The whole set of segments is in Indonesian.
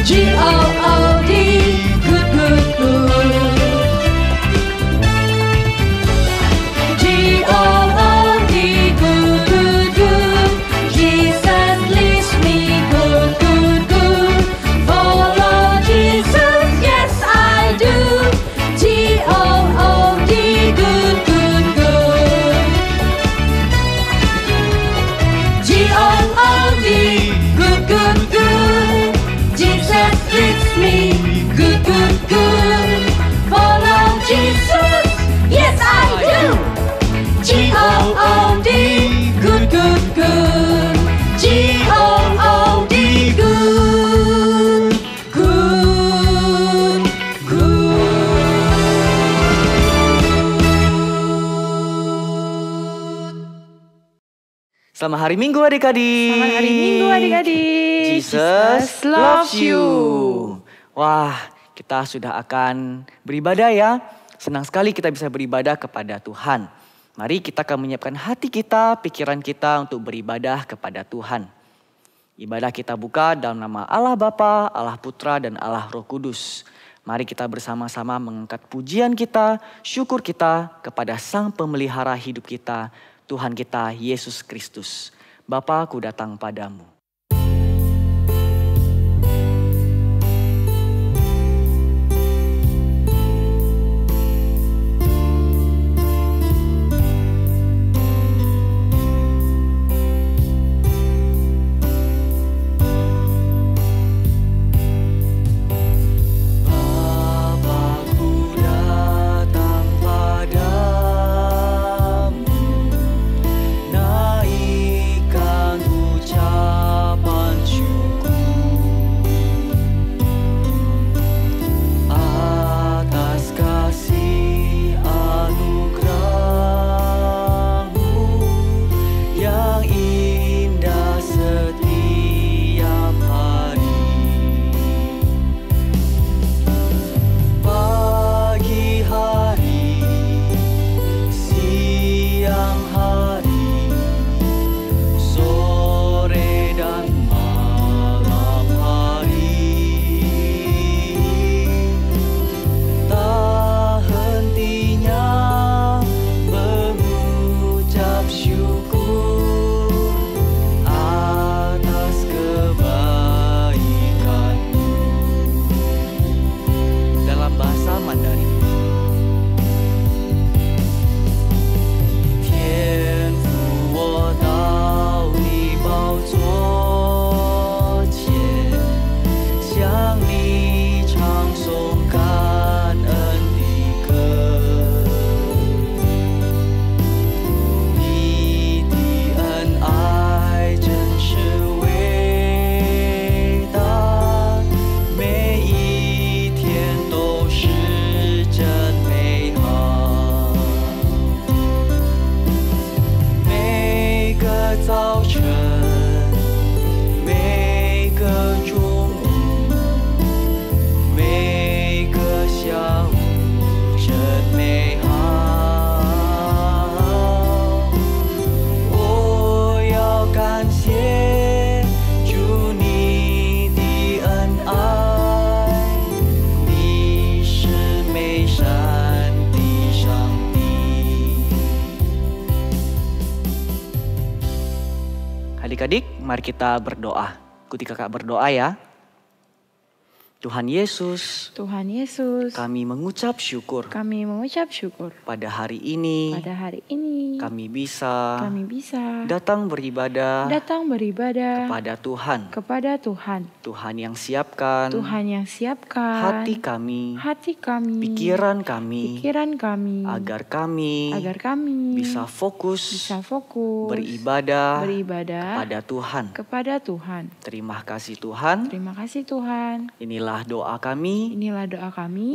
G-O-O-D, good, good, good. G-O-O-D, good, good, good. Jesus leads me good, good, good. Follow Jesus, yes I do. G-O-O-D, good, good, good. G-O-O-D, good, good, good. Jesus leads me good, good, good. Follow Jesus, yes I do. G-O-O-D, good, good, good. G-O-O-D, good, good, good. Selamat hari Minggu adik-adik. Selamat hari Minggu adik-adik. Jesus loves you. Wah, kita sudah akan beribadah ya. Senang sekali kita bisa beribadah kepada Tuhan. Mari kita akan menyiapkan hati kita, pikiran kita untuk beribadah kepada Tuhan. Ibadah kita buka dalam nama Allah Bapa, Allah Putra, dan Allah Roh Kudus. Mari kita bersama-sama mengangkat pujian kita, syukur kita kepada Sang Pemelihara hidup kita, Tuhan kita Yesus Kristus. Bapa, aku datang padamu. Adik-adik, mari kita berdoa. Ikuti kakak berdoa ya. Tuhan Yesus, Tuhan Yesus, kami mengucap syukur kami mengucap syukur pada hari ini pada hari ini kami bisa datang beribadah kepada Tuhan. Tuhan yang siapkan hati kami, pikiran kami, agar kami bisa fokus beribadah kepada Tuhan. Terima kasih Tuhan. Inilah doa kami,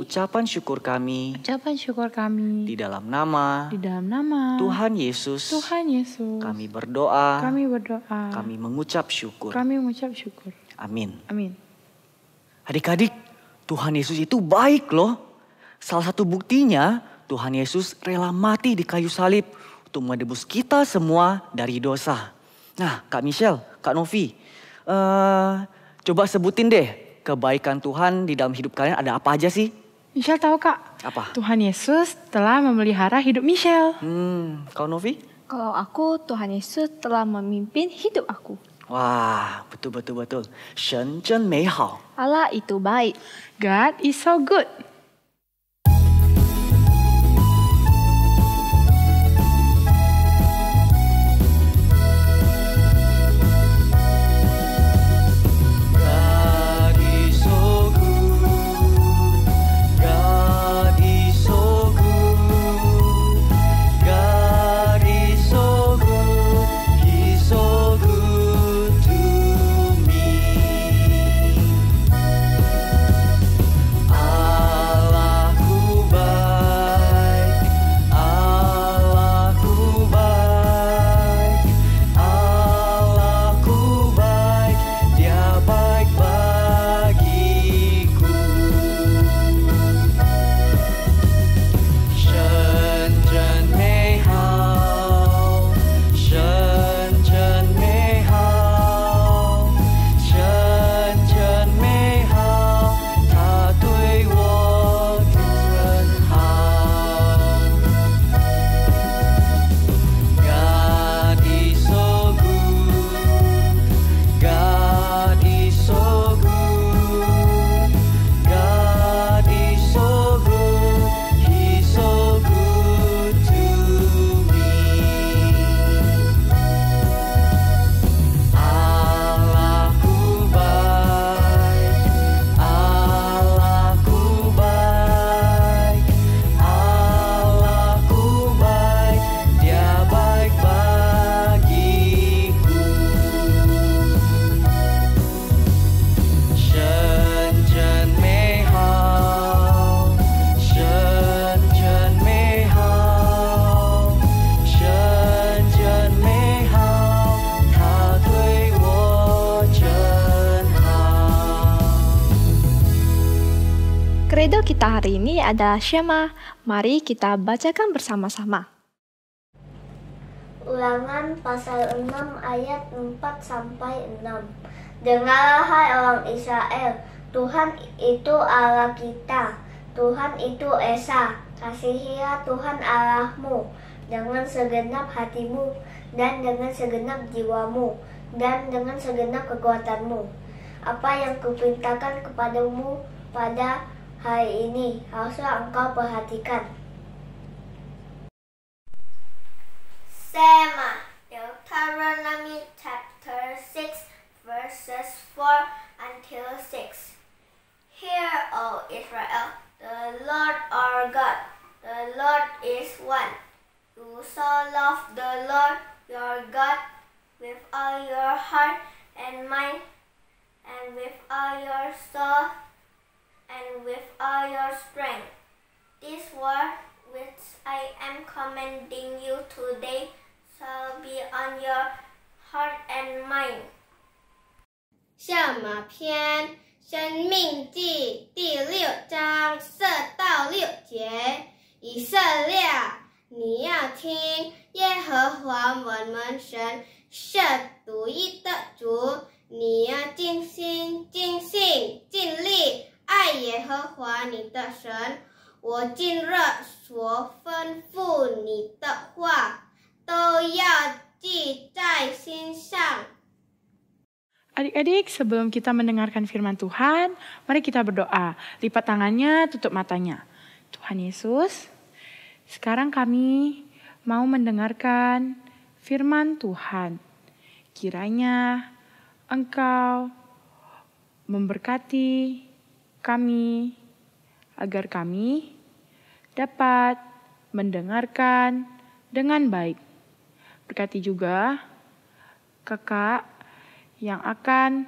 ucapan syukur kami, di dalam nama Tuhan Yesus, kami berdoa, kami mengucap syukur. Amin. Adik-adik, Tuhan Yesus itu baik loh. Salah satu buktinya, Tuhan Yesus rela mati di kayu salib untuk menebus kita semua dari dosa. Nah, Kak Michelle, Kak Novi, coba sebutin deh kebaikan Tuhan di dalam hidup kalian ada apa aja sih? Michelle tahu Kak, Apa? Tuhan Yesus telah memelihara hidup Michelle. Kau Novi? Kalau aku, Tuhan Yesus telah memimpin hidup aku. Wah, betul. 神真美好。 Allah itu baik. God is so good. God is so good. God is so good. God is so good. He's so good to me. Allahku baik. Allahku baik. Allahku baik. Dia baik bagiku. 神真美好，神真美好，神真美好，他对我真好。God is so good. God is so good. God is so good. He's so good to me. Allahku baik. Allahku baik. Allahku baik. Dia baik bagiku. 神真美好，神真美好，神真美好，他对我真好。 Kredo kita hari ini adalah Shema. Mari kita bacakan bersama-sama. Ulangan pasal 6 ayat 4 sampai 6. Dengarlah hai orang Israel, Tuhan itu Allah kita, Tuhan itu Esa. Kasihilah Tuhan Allahmu dengan segenap hatimu dan dengan segenap jiwamu dan dengan segenap kekuatanmu. Apa yang kuperintahkan kepadamu pada hari ini haruslah engkau perhatikan. Shema, Deuteronomy chapter 6, verses 4 until 6. Hear, O Israel, the Lord our God, the Lord is one. You shall love the Lord your God with all your heart and mind, and with all your soul, and with all your strength. This word which I am commanding you today shall be on your heart and mind. 圣马篇生命记第6章4到6节，以色列，你要听耶和华我们神是独一的主，你要尽心、尽性、尽力爱耶和华你的神。我今日所吩咐你的话，都要记在心上。 Adik-adik, sebelum kita mendengarkan firman Tuhan, mari kita berdoa. Lipat tangannya, tutup matanya. Tuhan Yesus, sekarang kami mau mendengarkan firman Tuhan. Kiranya Engkau memberkati kami, agar kami dapat mendengarkan dengan baik. Berkati juga kakak yang akan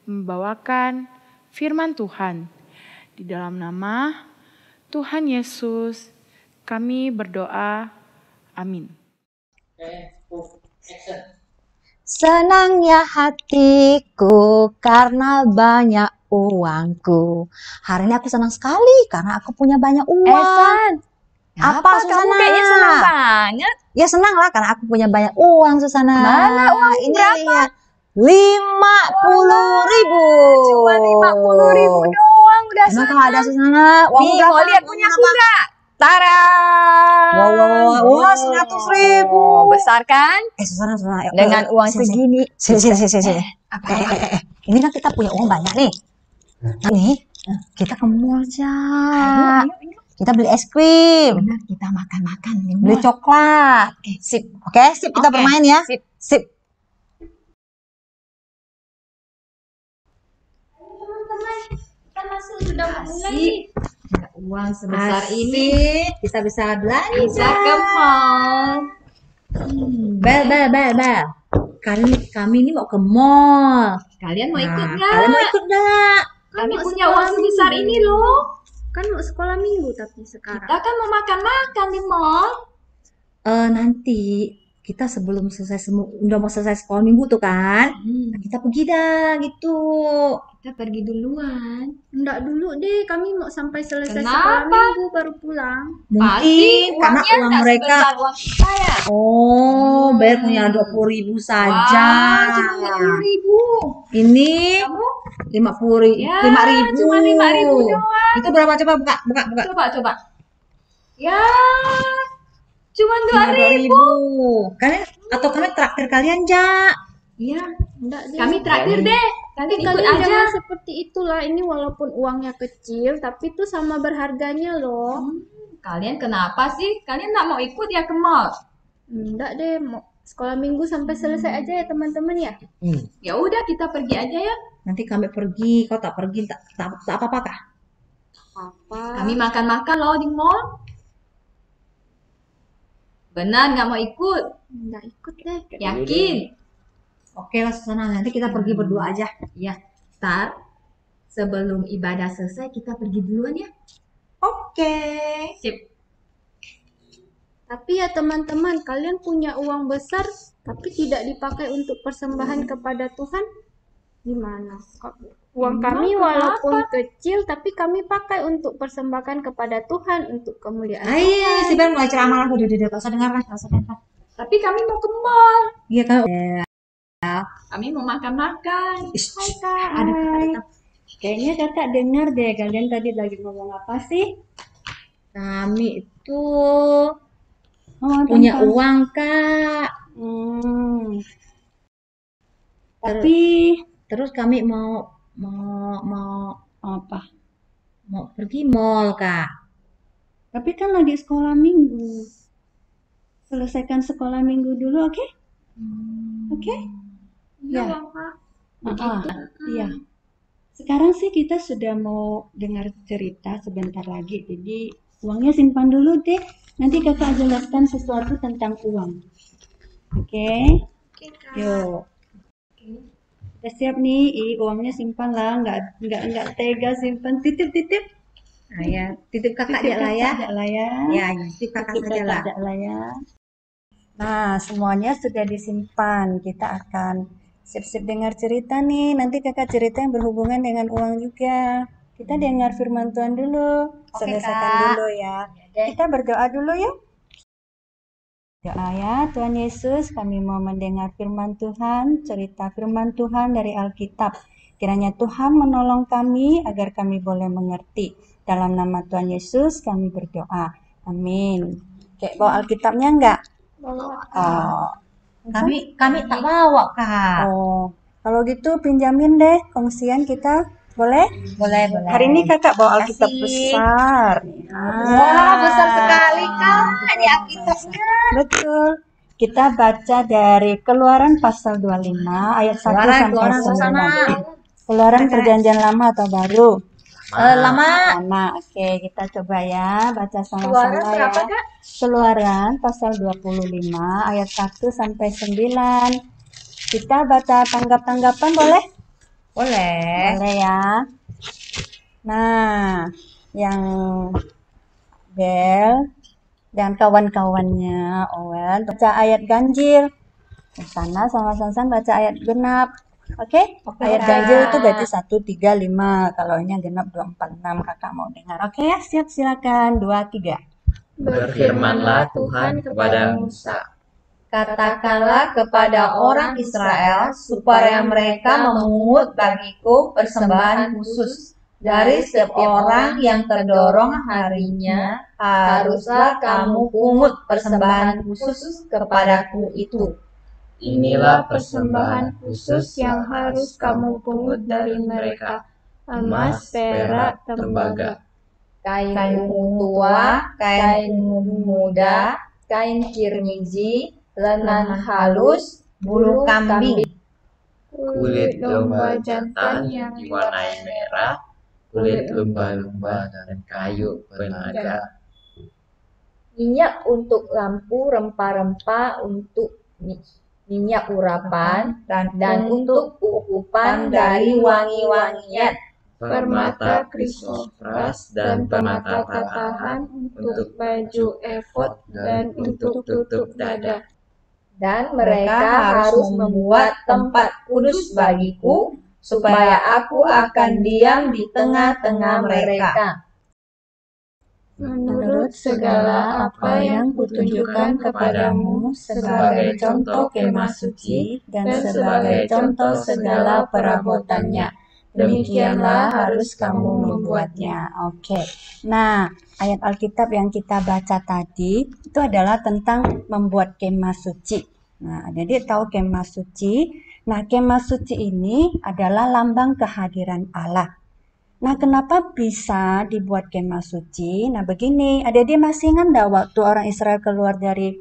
membawakan firman Tuhan. Di dalam nama Tuhan Yesus kami berdoa. Amin. Senangnya hatiku karena banyak uangku. Hari ini aku senang sekali karena aku punya banyak uang. San, Apa Susana? kamu kayaknya senang banget. Ya senang lah karena aku punya banyak uang Susana. Mana uang Ini berapa? lihat. 50.000. Cuma 50.000 doang udah Emang senang. kalau ada Susana, uang Nih, berapa? mau lihat punya Uang berapa? kuda. Tara. Wah, 100.000. Besar kan? Susana, ayo. Dengan uang Sini, segini. Sini. Ini kan kita punya uang banyak nih. Nih, kita ke mall aja. Ayo. Kita beli es krim, Benar, kita makan-makan nih. beli coklat. Sip. Oke, sip kita Oke, bermain ya. sip. Teman-teman, kita masuk sudah mulai. Ada uang sebesar Asik. ini. Kita bisa belanja. Bisa ke mall. Bel. Kami ini mau ke mall. Kalian mau ikut Nah, nggak? kalian mau ikut nggak? Kami punya uang sebesar ini loh. Kan mau sekolah minggu tapi sekarang. Kita kan mau makan-makan di mall. Nanti kita sebelum udah mau selesai sekolah minggu tuh kan, kita pergi dah gitu. Kita pergi duluan. Enggak dulu deh, kami mau sampai selesai Kenapa? sekolah minggu baru pulang. Mungkin karena uangnya uang nggak mereka. sebesar uang kita ya. Oh, bayar punya 20.000 saja. Wah, cuma 20.000. Ini Kamu? 50.000. Ya, 5.000. cuma 5.000 doang. Itu berapa? Coba buka. Coba. Ya, cuma 2.000. 5.000. Kalian traktir kalian, Ja? Iya, enggak deh. Kami traktir deh. Kalian ikut Kalian aja. jangan seperti itulah. Ini walaupun uangnya kecil, tapi itu sama berharganya loh. Kalian kenapa sih? Kalian nggak mau ikut ya ke mall? Enggak deh, mau sekolah minggu sampai selesai aja ya teman-teman ya. Ya udah kita pergi aja ya. Nanti kami pergi, kau tak pergi, tak apa-apa kah? Kami makan-makan loh di mall. Benar nggak mau ikut? Enggak ikut deh. Yakin? Oke lah Susana, nanti kita pergi berdua aja. Ya, Star. Sebelum ibadah selesai kita pergi duluan ya. Oke. Sip. Tapi ya teman-teman, kalian punya uang besar tapi tidak dipakai untuk persembahan kepada Tuhan? Gimana? Uang kami walaupun kecil tapi kami pakai untuk persembahkan kepada Tuhan untuk kemuliaan. Ayo, si Ben mulai ceramah lagi. Udah, tak usah dengar. Tapi kami mau ke mall. Iya kan? Kami mau makan-makan. Hai Kak. Ada kata-kata. Kayaknya kakak dengar deh, kalian tadi lagi ngomong apa sih? Kami itu Oh, punya tentang- uang, Kak. Tapi Terus kami mau apa? mau pergi mall, Kak. Tapi kan lagi sekolah minggu. Selesaikan sekolah minggu dulu, oke? Oke? Iya, Ya. Kak. Iya. Sekarang sih kita sudah mau dengar cerita sebentar lagi. Jadi uangnya simpan dulu deh. Nanti kakak jelaskan sesuatu tentang uang. Oke? Yuk. Udah siap nih, uangnya simpan lah, nggak tega simpan, titip. Nah, ya, titip kakak Titip aja lah ya. kakak lah ya. Ya, titip kakak Titip saja lah. kakak lah ya. Nah, semuanya sudah disimpan. Kita akan sip-sip dengar cerita nih. Nanti kakak cerita yang berhubungan dengan uang juga. Kita dengar firman Tuhan dulu. Oke, Selesaikan Kak. dulu ya. Kita berdoa dulu yuk. Doa ya, Tuhan Yesus, kami mau mendengar firman Tuhan, cerita firman Tuhan dari Alkitab. Kiranya Tuhan menolong kami agar kami boleh mengerti. Dalam nama Tuhan Yesus kami berdoa. Amin. Kayak bawa Alkitabnya enggak? Oh. Kami tak bawa, Kak. Oh. Kalau gitu pinjamin deh kongsian kita. Boleh? Boleh. Hari ini kakak bawa Alkitab Kasih. besar. Wah, besar sekali, Kak. Ini Alkitabnya. Betul. Kita baca dari Keluaran pasal 25 ayat 1 sampai Keluaran 9. Keluaran perjanjian lama atau baru? Lama. Lama. Oke, kita coba ya baca Keluaran sama-sama berapa, ya. Kak? Keluaran pasal 25 ayat 1 sampai 9. Kita baca tanggap-tanggapan boleh? Boleh. Boleh ya. Nah, yang Bel dan kawan-kawannya Owen baca ayat ganjil. Sana sama Sansan baca ayat genap. Oke? Ayat ganjil itu berarti 1, 3, 5. Kalau ini genap 2, 4, 6. Kakak mau dengar. Oke ya, siap silakan. 2, 3. Berfirmanlah Tuhan kepada Musa, Katakanlah kepada orang Israel supaya mereka memungut bagiku persembahan khusus. Dari setiap orang yang terdorong harinya, haruslah kamu pungut persembahan khusus kepadaku itu. Inilah persembahan khusus yang harus kamu pungut dari mereka, emas, perak, tembaga, Kain ungu tua, kain ungu muda, kain kirmizi, lenan halus, bulu kambing, kulit domba jantan yang diwarnai merah, kulit lumba-lumba dan kayu penaga, minyak untuk lampu, rempah-rempah untuk minyak urapan, dan untuk ukupan dari wangi-wangian, permata krisopras dan permata tatahan untuk baju efod dan untuk tutup dada. Dan mereka harus membuat tempat kudus bagiku, supaya aku akan diam di tengah-tengah mereka. Menurut segala apa yang kutunjukkan kepadamu sebagai contoh kemah suci dan sebagai contoh segala perabotannya, demikianlah harus kamu membuatnya. Oke. Nah, ayat Alkitab yang kita baca tadi itu adalah tentang membuat kemah suci. Nah, jadi tahu kemah suci. Nah, kemah suci ini adalah lambang kehadiran Allah. Nah, kenapa bisa dibuat kemah suci? Nah, begini, adik-adik masih ingat enggak waktu orang Israel keluar dari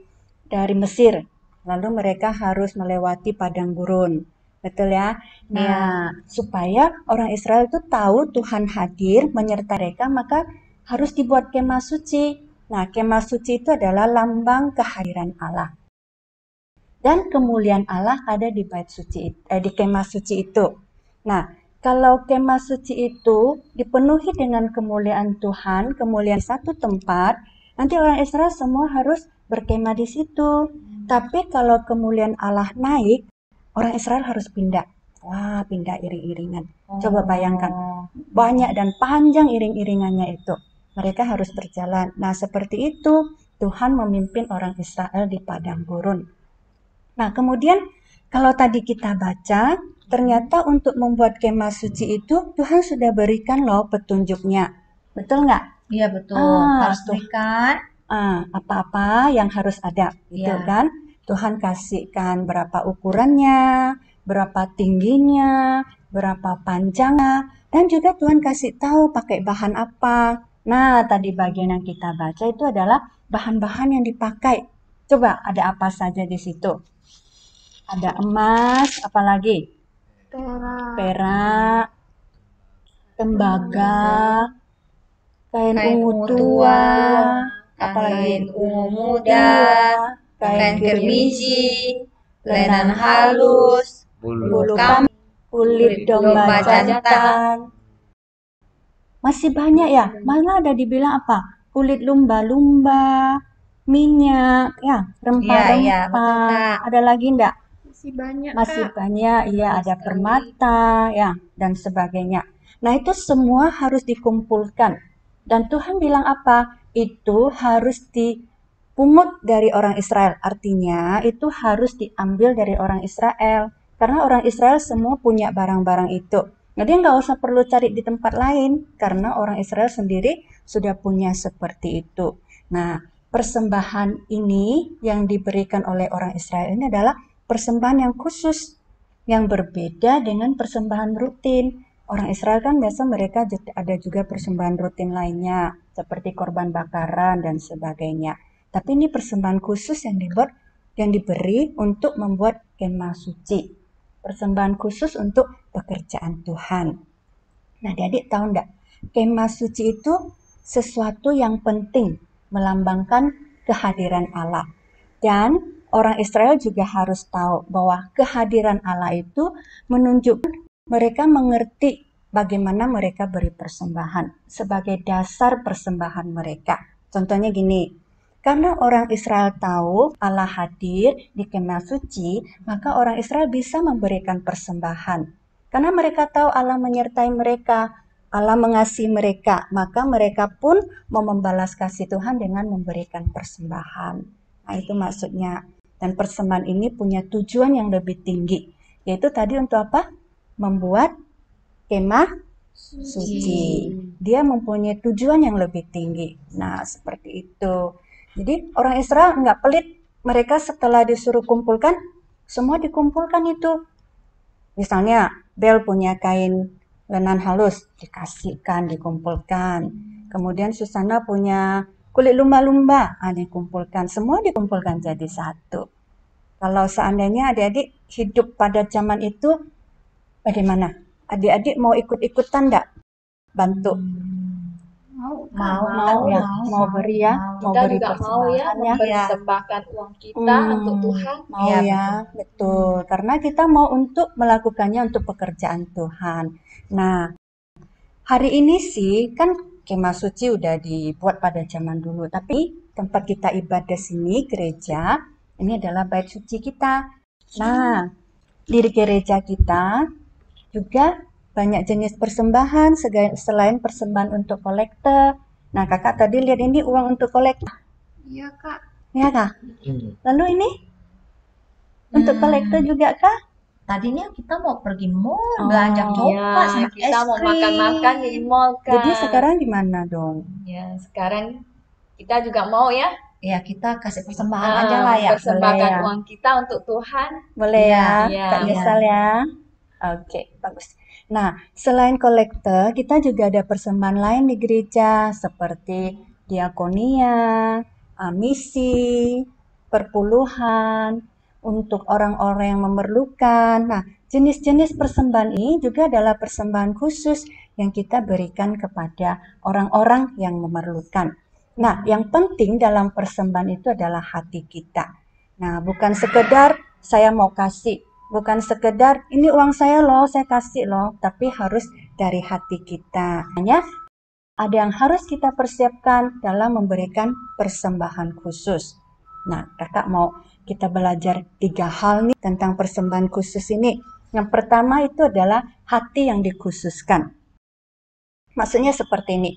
Mesir? Lalu mereka harus melewati padang gurun. Betul ya? Nah, supaya orang Israel itu tahu Tuhan hadir menyertai mereka, maka harus dibuat kemah suci. Nah, kemah suci itu adalah lambang kehadiran Allah. Dan kemuliaan Allah ada di bait suci, di kemah suci itu. Nah, kalau kemah suci itu dipenuhi dengan kemuliaan Tuhan, kemuliaan satu tempat, nanti orang Israel semua harus berkemah di situ. Tapi kalau kemuliaan Allah naik, orang Israel harus pindah. Wah, pindah iring-iringan. Coba bayangkan, banyak dan panjang iring-iringannya itu. Mereka harus berjalan. Nah, seperti itu Tuhan memimpin orang Israel di padang gurun. Nah, kemudian kalau tadi kita baca, ternyata untuk membuat kemah suci itu Tuhan sudah berikan loh petunjuknya. Betul nggak? Iya betul, harus berikan apa-apa yang harus ada, gitu kan? Tuhan kasihkan berapa ukurannya, berapa tingginya, berapa panjangnya, dan juga Tuhan kasih tahu pakai bahan apa. Nah, tadi bagian yang kita baca itu adalah bahan-bahan yang dipakai. Coba ada apa saja di situ? Ada emas, apalagi? Perak, tembaga, kain ungu tua, kain ungu muda, kain kirmizi, lenan halus, bulu kambing, kulit domba jantan. Masih banyak ya, malah ada dibilang apa? Kulit lumba-lumba, minyak, ya, rempah-rempah. Ada lagi enggak? Masih banyak, iya, ada permata, ya, dan sebagainya. Nah, itu semua harus dikumpulkan. Dan Tuhan bilang apa? Itu harus dipungut dari orang Israel. Artinya, itu harus diambil dari orang Israel. Karena orang Israel semua punya barang-barang itu. Jadi nggak usah perlu cari di tempat lain. Karena orang Israel sendiri sudah punya seperti itu. Nah, persembahan ini yang diberikan oleh orang Israel ini adalah persembahan yang khusus, yang berbeda dengan persembahan rutin. Orang Israel kan biasa mereka ada juga persembahan rutin lainnya, seperti korban bakaran dan sebagainya. Tapi ini persembahan khusus yang diberi untuk membuat kemah suci. Persembahan khusus untuk pekerjaan Tuhan. Nah, adik tahu enggak? Kemah suci itu sesuatu yang penting, melambangkan kehadiran Allah. Dan orang Israel juga harus tahu bahwa kehadiran Allah itu menunjukkan mereka mengerti bagaimana mereka beri persembahan sebagai dasar persembahan mereka. Contohnya gini, karena orang Israel tahu Allah hadir di kemah suci, maka orang Israel bisa memberikan persembahan. Karena mereka tahu Allah menyertai mereka, Allah mengasihi mereka, maka mereka pun mau membalas kasih Tuhan dengan memberikan persembahan. Nah, itu maksudnya. Dan persembahan ini punya tujuan yang lebih tinggi. Yaitu tadi untuk apa? Membuat kemah suci. Dia mempunyai tujuan yang lebih tinggi. Nah, seperti itu. Jadi orang Israel nggak pelit. Mereka setelah disuruh kumpulkan, semua dikumpulkan itu. Misalnya, Bel punya kain lenan halus, dikasihkan, dikumpulkan. Kemudian Susana punya kulit lumba-lumba, dikumpulkan. Semua dikumpulkan jadi satu. Kalau seandainya adik-adik hidup pada zaman itu, bagaimana? Adik-adik mau ikut-ikutan enggak? Bantu. Mau beri ya, mau Kita beri juga mau ya persembahan ya. mempersembahkan uang kita untuk Tuhan. Mau ya, betul. Karena kita mau untuk melakukannya untuk pekerjaan Tuhan. Nah, hari ini sih kan kemah suci udah dibuat pada zaman dulu. Tapi tempat kita ibadah sini, gereja, ini adalah bait suci kita. Nah, di gereja kita juga banyak jenis persembahan selain persembahan untuk kolektor. Nah, kakak tadi lihat ini uang untuk kolektor. Iya, Kak. Ya, Kak? Lalu ini untuk kolektor juga, Kak? Tadinya kita mau pergi mall, belanja coklat sama Kita es mau krim. makan-makan di mall, Kak. Jadi sekarang gimana dong? Ya, sekarang kita juga mau ya. Ya, kita kasih persembahan aja lah ya. Persembahkan Boleh ya. uang kita untuk Tuhan. Boleh ya, Iya. Kak Nisal ya. Oke, bagus. Nah, selain kolektor, kita juga ada persembahan lain di gereja seperti diakonia, misi, perpuluhan, untuk orang-orang yang memerlukan. Nah, jenis-jenis persembahan ini juga adalah persembahan khusus yang kita berikan kepada orang-orang yang memerlukan. Nah, yang penting dalam persembahan itu adalah hati kita. Nah, bukan sekedar saya mau kasih, bukan sekedar ini uang saya loh, saya kasih loh, tapi harus dari hati kita. Hanya ada yang harus kita persiapkan dalam memberikan persembahan khusus. Nah, kakak mau kita belajar 3 hal nih tentang persembahan khusus ini. Yang pertama itu adalah hati yang dikhususkan. Maksudnya seperti ini.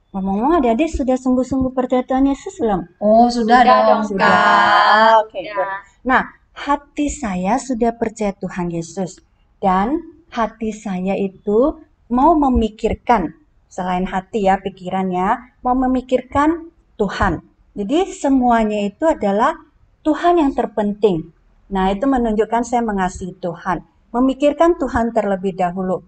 Ngomong-ngomong adik-adik sudah sungguh-sungguh percaya Tuhan Yesus belum? Oh, sudah dong, Sudah. Kak. Oke, good. Nah, hati saya sudah percaya Tuhan Yesus. Dan hati saya itu mau memikirkan, selain hati ya, pikirannya, mau memikirkan Tuhan. Jadi semuanya itu adalah Tuhan yang terpenting. Nah, itu menunjukkan saya mengasihi Tuhan. Memikirkan Tuhan terlebih dahulu.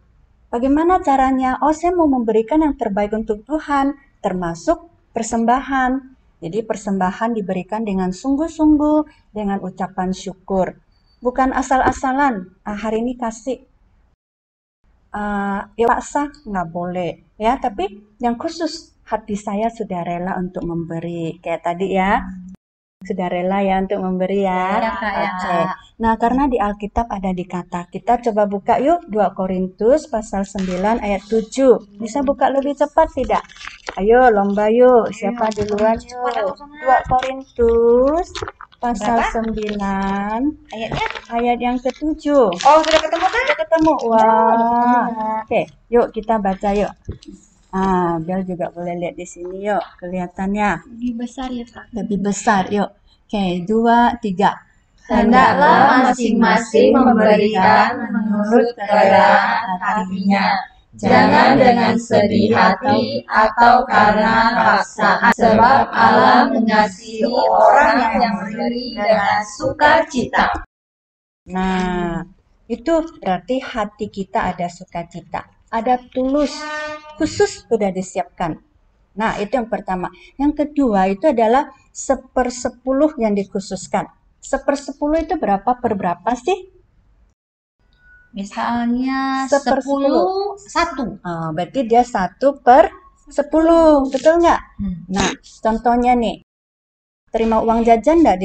Bagaimana caranya? Oh, saya mau memberikan yang terbaik untuk Tuhan, termasuk persembahan. Jadi persembahan diberikan dengan sungguh-sungguh, dengan ucapan syukur. Bukan asal-asalan, hari ini kasih. Ya paksa, nggak boleh. Ya, tapi yang khusus, hati saya sudah rela untuk memberi. Kayak tadi ya, sudah rela ya untuk memberi ya. Ya, Kak, ya. Oke. Nah, karena di Alkitab ada dikata, kita coba buka yuk 2 Korintus pasal 9 ayat 7. Bisa buka lebih cepat tidak? Ayo lomba yuk, siapa duluan yuk? 2 Korintus pasal 9 Ayatnya? ayat yang ke-7. Oh, sudah ketemu kan? Sudah ketemu? Wah. Oke, yuk kita baca yuk. Bel juga boleh lihat di sini yuk, kelihatannya. Lebih besar ya, Kak. Lebih besar yuk. Oke, 2, 3. Hendaklah masing-masing memberikan menurut kerelaan hatinya, jangan dengan sedih hati atau karena paksa, sebab Allah mengasihi orang yang memberi dengan sukacita. Nah, itu berarti hati kita ada sukacita, ada tulus, khusus sudah disiapkan. Nah, itu yang pertama. Yang kedua itu adalah 1/10 yang dikhususkan. 1/10 itu berapa per berapa sih? Misalnya 1/10. 1. Berarti dia 1/10, betul nggak? Nah, contohnya nih, terima uang jajan nggak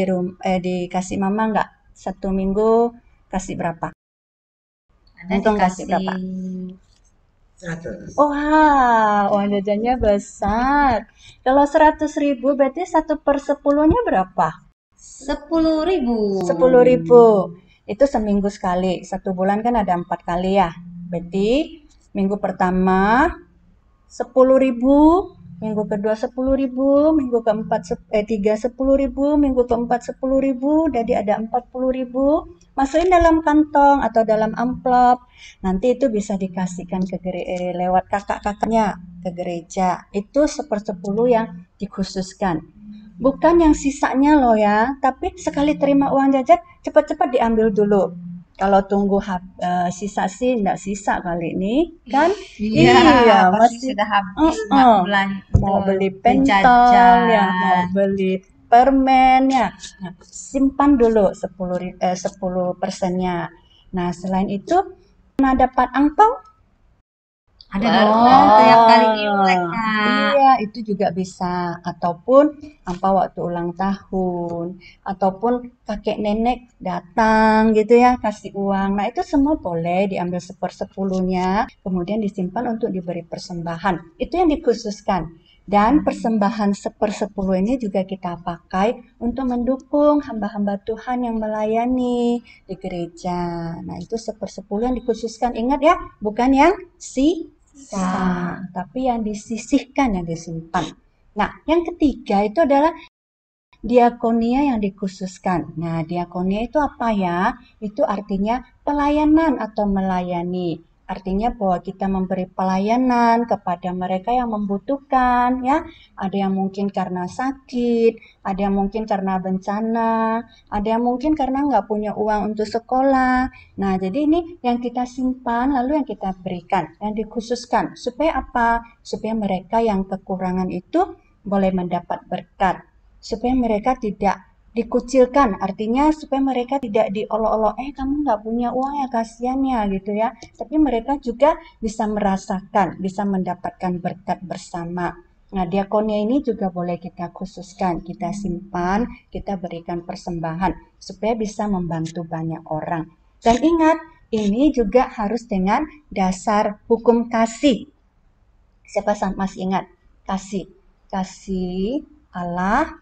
dikasih mama nggak? 1 minggu kasih berapa? Untung kasih berapa? 100. Wah, uang jajannya besar. Kalau 100.000 berarti 1/10-nya berapa? 10.000. 10.000. Itu seminggu sekali. 1 bulan kan ada 4 kali ya. Berarti minggu pertama 10.000 minggu kedua 10.000, minggu keempat 3 10.000, minggu keempat 10.000, jadi ada 40.000. Masukin dalam kantong atau dalam amplop. Nanti itu bisa dikasihkan ke lewat kakak-kakaknya ke gereja. Itu 1/10 yang dikhususkan. Bukan yang sisanya loh ya, tapi sekali terima uang jajan cepat-cepat diambil dulu. Kalau tunggu sisa sih enggak sisa kali ini kan? Iya, pasti masih sudah habis mau beli pentol ya, mau beli permen ya. Nah, simpan dulu 10%-nya. Nah, selain itu pernah dapat angpau? Ada dong, tiap kali Imlek, Kak. Iya, itu juga bisa. Ataupun angpau waktu ulang tahun. Ataupun kakek nenek datang gitu ya, kasih uang. Nah, itu semua boleh diambil 1/10-nya. Kemudian disimpan untuk diberi persembahan. Itu yang dikhususkan. Dan persembahan 1/10 ini juga kita pakai untuk mendukung hamba-hamba Tuhan yang melayani di gereja. Nah, itu 1/10 yang dikhususkan. Ingat ya, bukan yang tapi yang disisihkan, yang disimpan. Nah, yang ketiga itu adalah diakonia yang dikhususkan. Nah, diakonia itu apa ya? Itu artinya pelayanan atau melayani. Artinya bahwa kita memberi pelayanan kepada mereka yang membutuhkan ya. Ada yang mungkin karena sakit, ada yang mungkin karena bencana, ada yang mungkin karena nggak punya uang untuk sekolah. Nah, jadi ini yang kita simpan lalu yang kita berikan, yang dikhususkan. Supaya apa? Supaya mereka yang kekurangan itu boleh mendapat berkat. Supaya mereka tidak dikucilkan, artinya supaya mereka tidak diolok-olok, kamu nggak punya uang ya, kasihan ya gitu ya. Tapi mereka juga bisa merasakan, bisa mendapatkan berkat bersama. Nah, diakonia ini juga boleh kita khususkan, kita simpan, kita berikan persembahan supaya bisa membantu banyak orang. Dan ingat, ini juga harus dengan dasar hukum kasih. Siapa masih ingat? Kasih Allah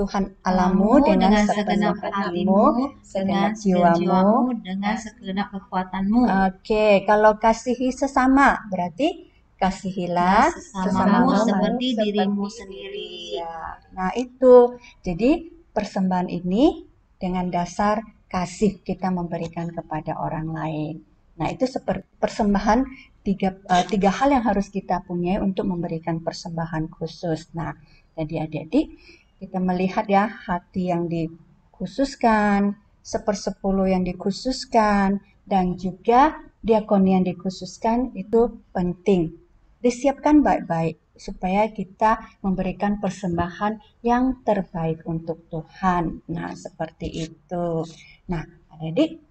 Tuhan Allahmu dengan segenap hatimu, segenap jiwamu, dengan segenap kekuatanmu. Oke, kalau kasihi sesama berarti kasihilah sesamamu seperti dirimu sendiri. Ya. Nah, itu. Jadi persembahan ini dengan dasar kasih kita memberikan kepada orang lain. Nah, itu seperti persembahan tiga hal yang harus kita punyai untuk memberikan persembahan khusus. Nah, jadi adik-adik kita melihat ya hati yang dikhususkan, 1/10 yang dikhususkan, dan juga diakoni yang dikhususkan itu penting. Disiapkan baik-baik supaya kita memberikan persembahan yang terbaik untuk Tuhan. Nah, seperti itu. Nah, adik-adik,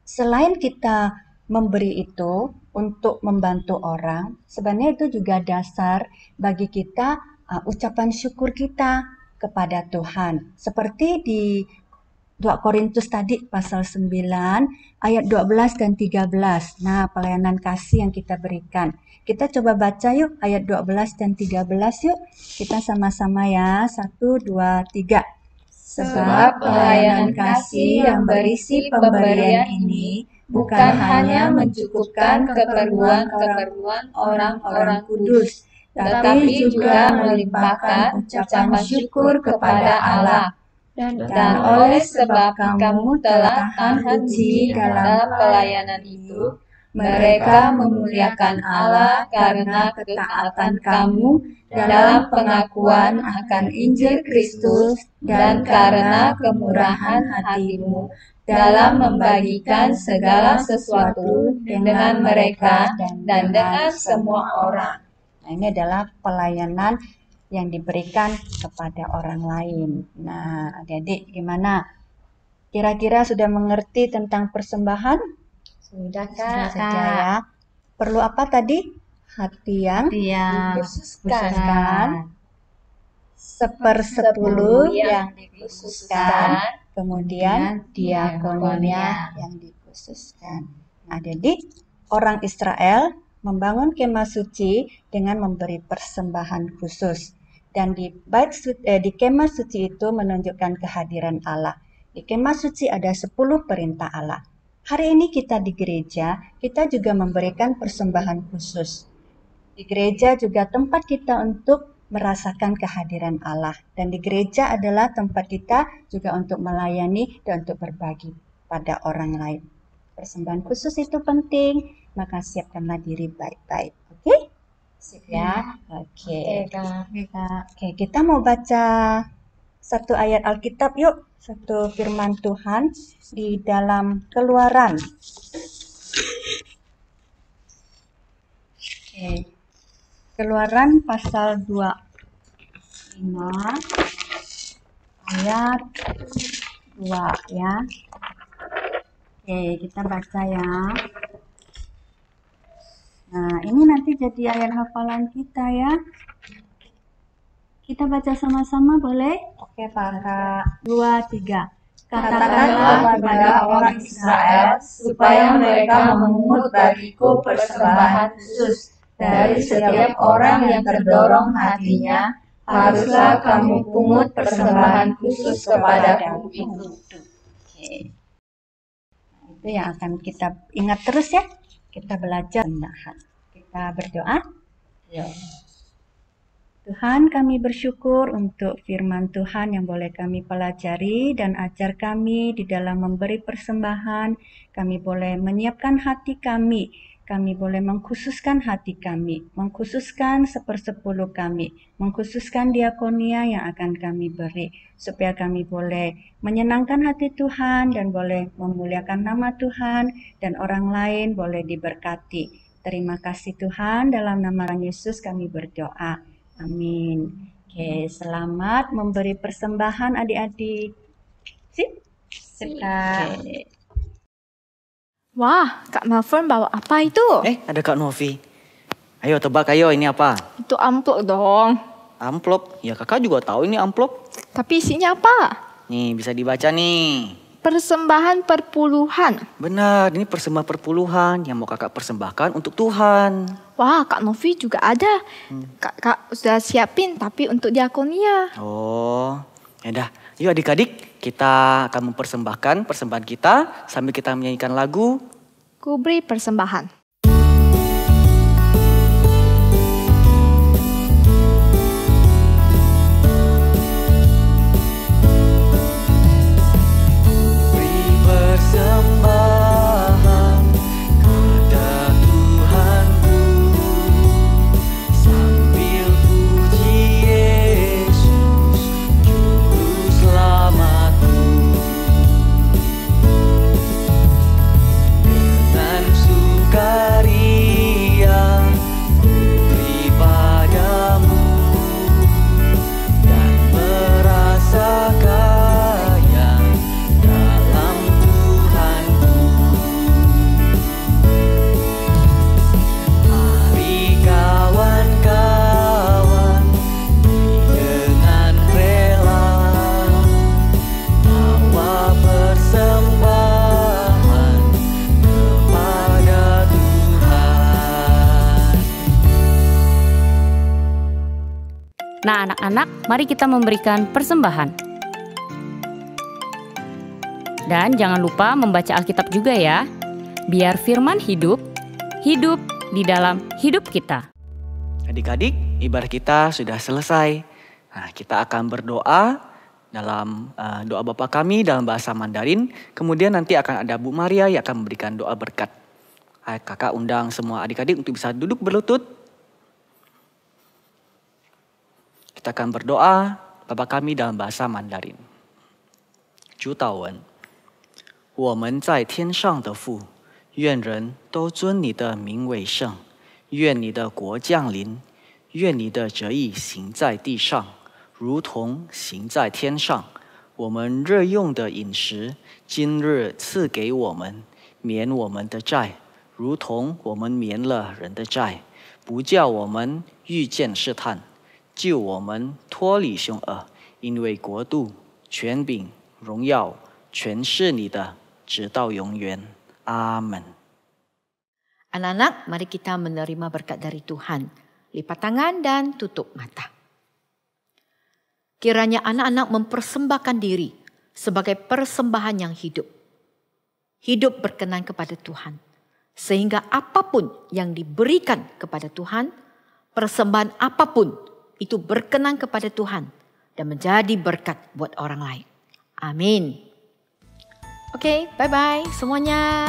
selain kita memberi itu untuk membantu orang, sebenarnya itu juga dasar bagi kita ucapan syukur kita kepada Tuhan. Seperti di 2 Korintus tadi pasal 9 ayat 12 dan 13. Nah, pelayanan kasih yang kita berikan. Kita coba baca yuk ayat 12 dan 13 yuk. Kita sama-sama ya. 1, 2, 3. Sebab pelayanan kasih yang berisi pemberian ini bukan hanya mencukupkan keperluan orang-orang kudus, tetapi juga melimpahkan ucapan syukur kepada Allah. Dan oleh sebab kamu telah tahan uji dalam pelayanan itu, mereka memuliakan Allah karena ketaatan kamu dalam pengakuan akan Injil Kristus dan karena kemurahan hatimu dalam membagikan segala sesuatu dengan mereka dan dengan semua orang. Nah, ini adalah pelayanan yang diberikan kepada orang lain. Nah, adik-adik gimana? Kira-kira sudah mengerti tentang persembahan? Sudah, Kak. Ya. Perlu apa tadi? Hati yang dikhususkan. 1/10 yang dikhususkan. Kemudian diakonia yang dikhususkan. Adik-adik, orang Israel membangun kemah suci dengan memberi persembahan khusus. Dan di kemah suci itu menunjukkan kehadiran Allah. Di kemah suci ada 10 perintah Allah. Hari ini kita di gereja, kita juga memberikan persembahan khusus. Di gereja juga tempat kita untuk merasakan kehadiran Allah. Dan di gereja adalah tempat kita juga untuk melayani dan untuk berbagi pada orang lain. Persembahan khusus itu penting, maka siapkanlah diri baik-baik. Oke? Sip ya? Oke. Oke, kita mau baca satu ayat Alkitab yuk. Satu firman Tuhan di dalam Keluaran. Oke. Keluaran pasal 25 ayat 2 ya. Oke, kita baca ya. Nah, ini nanti jadi ayat hafalan kita ya. Kita baca sama-sama boleh? Oke, Pak. 2, 3. Katakanlah kepada orang Israel supaya mereka memungut bagiku persembahan khusus. Dari setiap orang yang terdorong hatinya, haruslah kamu pungut persembahan khusus kepadaku itu. Oke. Itu yang akan kita ingat terus ya. Kita belajar persembahan. Kita berdoa. Ya. Tuhan, kami bersyukur untuk firman Tuhan yang boleh kami pelajari dan ajar kami di dalam memberi persembahan. Kami boleh menyiapkan hati kami. Kami boleh mengkhususkan hati kami, mengkhususkan 1/10 kami, mengkhususkan diakonia yang akan kami beri, supaya kami boleh menyenangkan hati Tuhan dan boleh memuliakan nama Tuhan dan orang lain boleh diberkati. Terima kasih Tuhan, dalam nama Yesus kami berdoa. Amin. Oke, selamat memberi persembahan adik-adik. Sip? Sip, Kak. Oke. Wah, Kak Melvin bawa apa itu? Ada Kak Novi. Ayo tebak, ayo ini apa? Itu amplop dong. Amplop? Ya kakak juga tahu ini amplop. Tapi isinya apa? Nih bisa dibaca nih. Persembahan perpuluhan. Benar, ini persembahan perpuluhan yang mau kakak persembahkan untuk Tuhan. Wah, Kak Novi juga ada. Kak sudah siapin tapi untuk diakonia. Oh, yaudah. Yuk adik-adik, kita akan mempersembahkan persembahan kita sambil kita menyanyikan lagu Ku beri persembahan. Beri persembahan kepada Tuhanku sambil puji Yesus Juru Selamatku. Dengan sukaria beri padamu dan merasa kaya dalam Tuhanku. Mari kawan-kawan dengan rela bawa persembahan kepada Tuhan. Nah, anak-anak, mari kita memberikan persembahan. Dan jangan lupa membaca Alkitab juga ya. Biar firman hidup di dalam hidup kita. Adik-adik, ibadah kita sudah selesai. Nah, kita akan berdoa dalam doa Bapa kami dalam bahasa Mandarin. Kemudian nanti akan ada Bu Maria yang akan memberikan doa berkat. Kakak undang semua adik-adik untuk bisa duduk berlutut. Kita akan berdoa Bapa kami dalam bahasa Mandarin. 主祷文，我们在天上的父，愿人都尊你的名为圣，愿你的国降临，愿你的旨意行在地上，如同行在天上。我们日用的饮食，今日赐给我们，免我们的债，如同我们免了人的债，不叫我们遇见试探，救我们脱离凶恶，因为国度、权柄、荣耀，全是你的，直到永远。阿门。 Anak-anak, mari kita menerima berkat dari Tuhan. Lipat tangan dan tutup mata. Kiranya anak-anak mempersembahkan diri sebagai persembahan yang hidup. Hidup berkenan kepada Tuhan. Sehingga apapun yang diberikan kepada Tuhan persembahan apapun itu berkenan kepada Tuhan dan menjadi berkat buat orang lain. Amin. Oke, bye-bye semuanya.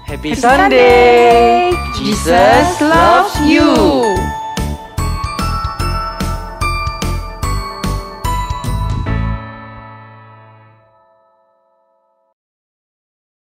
Happy Sunday. Jesus loves you.